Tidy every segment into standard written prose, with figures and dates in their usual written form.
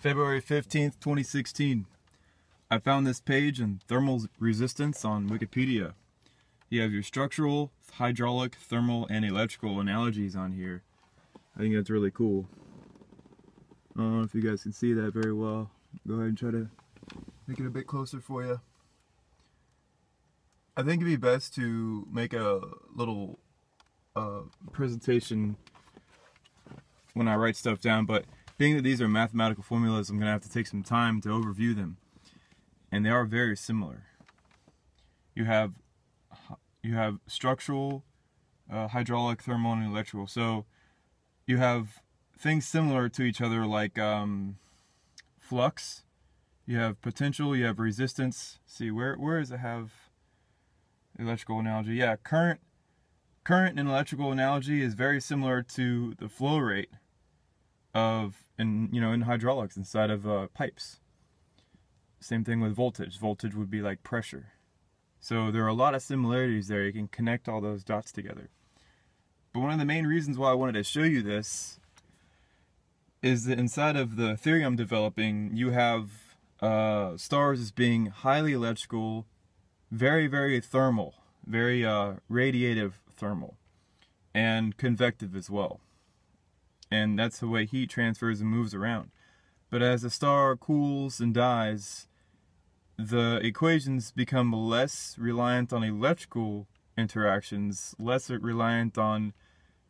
February 15th, 2016. I found this page on thermal resistance on Wikipedia. You have your structural, hydraulic, thermal, and electrical analogies on here. I think that's really cool. I don't know if you guys can see that very well. Go ahead and try to make it a bit closer for you. I think it'd be best to make a little presentation when I write stuff down, but being that these are mathematical formulas, I'm going to have to take some time to overview them. And they are very similar. You have structural, hydraulic, thermal, and electrical. So you have things similar to each other like flux. You have potential, you have resistance. See, where does it have electrical analogy? Yeah, current and electrical analogy is very similar to the flow rate of in hydraulics inside of pipes. Same thing with voltage. Voltage would be like pressure. So there are a lot of similarities there. You can connect all those dots together. But one of the main reasons why I wanted to show you this is that inside of the theory I'm developing, you have stars as being highly electrical, very, very thermal, very radiative thermal, and convective as well. And that's the way heat transfers and moves around. But as a star cools and dies, the equations become less reliant on electrical interactions, less reliant on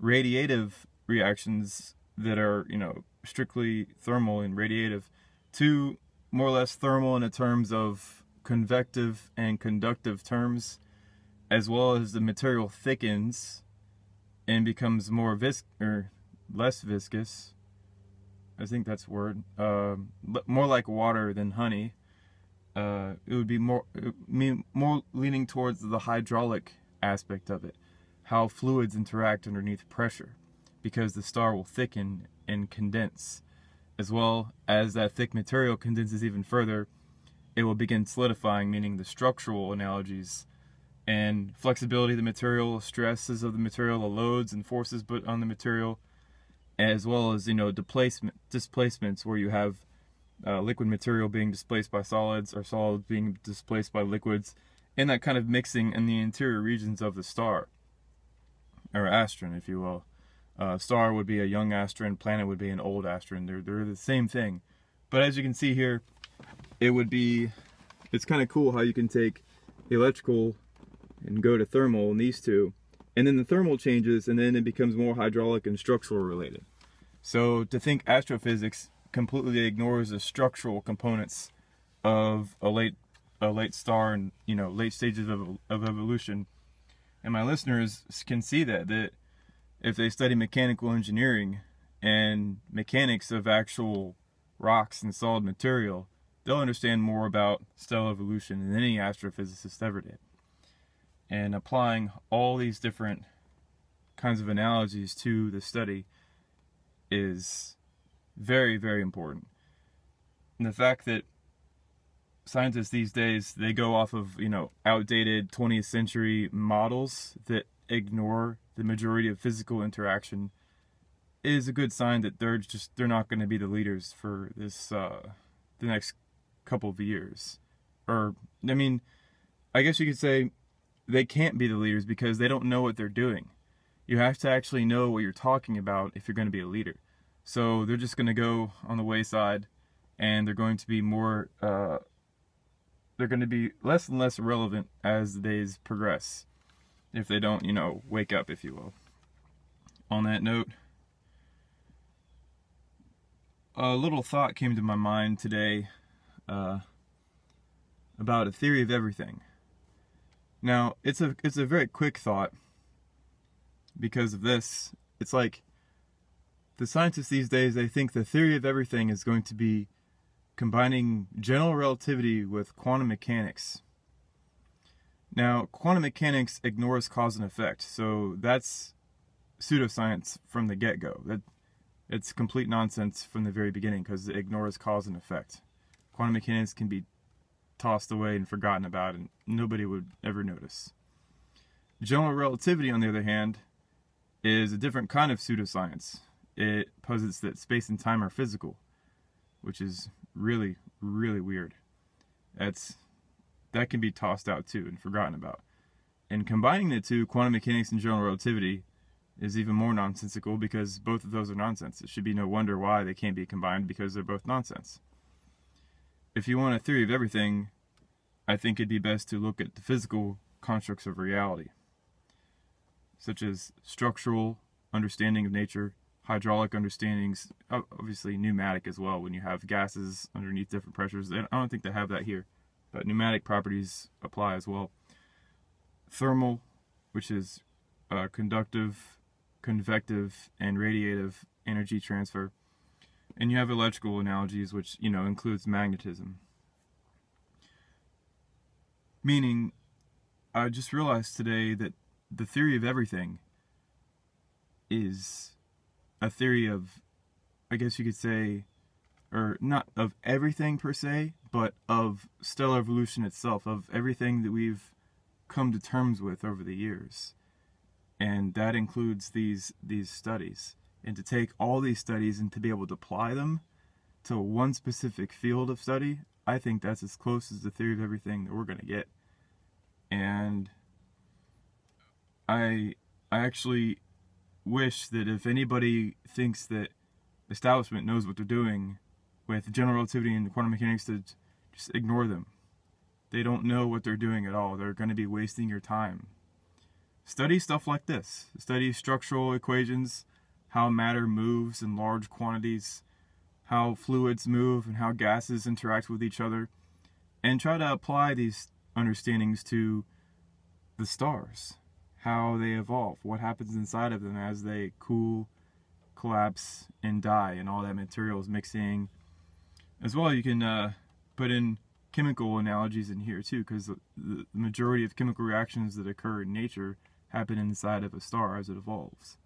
radiative reactions that are, strictly thermal and radiative, to more or less thermal in the terms of convective and conductive terms, as well as the material thickens and becomes more less viscous. I think that's the word. More like water than honey. It would be more leaning towards the hydraulic aspect of it, how fluids interact underneath pressure, because the star will thicken and condense. As well as that thick material condenses even further, it will begin solidifying, meaning the structural analogies and flexibility of the material, stresses of the material, the loads and forces put on the material, as well as displacements where you have liquid material being displaced by solids, or solids being displaced by liquids, and that kind of mixing in the interior regions of the star, or astron, if you will. Star would be a young astron, planet would be an old astron. They're the same thing. But as you can see here, it's kind of cool how you can take electrical and go to thermal in these two, and then the thermal changes, and then it becomes more hydraulic and structural related. So to think astrophysics completely ignores the structural components of a late star and late stages of evolution. And my listeners can see that if they study mechanical engineering and mechanics of actual rocks and solid material, they'll understand more about stellar evolution than any astrophysicist ever did. And applying all these different kinds of analogies to the study is very, very important. And the fact that scientists these days, they go off of, outdated 20th century models that ignore the majority of physical interaction is a good sign that they're not going to be the leaders for this the next couple of years. Or, I guess you could say they can't be the leaders because they don't know what they're doing. You have to actually know what you're talking about if you're going to be a leader. So they're just going to go on the wayside, and they're going to be they're going to be less and less relevant as the days progress, if they don't, wake up, if you will. On that note, a little thought came to my mind today about a theory of everything. Now, it's a very quick thought because of this. It's like the scientists these days, they think the theory of everything is going to be combining general relativity with quantum mechanics. Now, quantum mechanics ignores cause and effect, so that's pseudoscience from the get-go. It's complete nonsense from the very beginning because it ignores cause and effect. Quantum mechanics can be tossed away and forgotten about, and nobody would ever notice. General relativity, on the other hand, is a different kind of pseudoscience. It posits that space and time are physical. which is really, really weird. That can be tossed out too and forgotten about. And combining the two, quantum mechanics and general relativity, is even more nonsensical because both of those are nonsense. It should be no wonder why they can't be combined, because they're both nonsense. If you want a theory of everything, I think it'd be best to look at the physical constructs of reality, such as structural understanding of nature, hydraulic understandings, obviously pneumatic as well, when you have gases underneath different pressures. I don't think they have that here, but pneumatic properties apply as well. Thermal, which is conductive, convective, and radiative energy transfer. And you have electrical analogies, which, includes magnetism. Meaning, I just realized today that the theory of everything is a theory of, I guess you could say, or not of everything per se, but of stellar evolution itself, of everything that we've come to terms with over the years. And that includes these studies. And to take all these studies and to be able to apply them to one specific field of study, I think that's as close as the theory of everything that we're going to get. And I actually wish that if anybody thinks that establishment knows what they're doing with general relativity and quantum mechanics, to just ignore them. They don't know what they're doing at all. They're going to be wasting your time. Study stuff like this. Study structural equations, how matter moves in large quantities, how fluids move and how gases interact with each other, and try to apply these understandings to the stars, how they evolve, what happens inside of them as they cool, collapse, and die, and all that material is mixing. As well, you can put in chemical analogies in here too, because the majority of chemical reactions that occur in nature happen inside of a star as it evolves.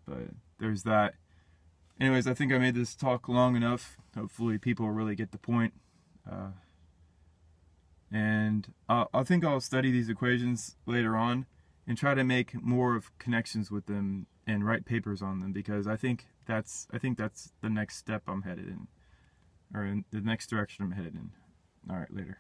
But there's that. Anyways, I think I made this talk long enough. Hopefully people really get the point. And I think I'll study these equations later on and try to make more of connections with them and write papers on them, because I think that's the next step I'm headed in, or in the next direction I'm headed in. All right, later.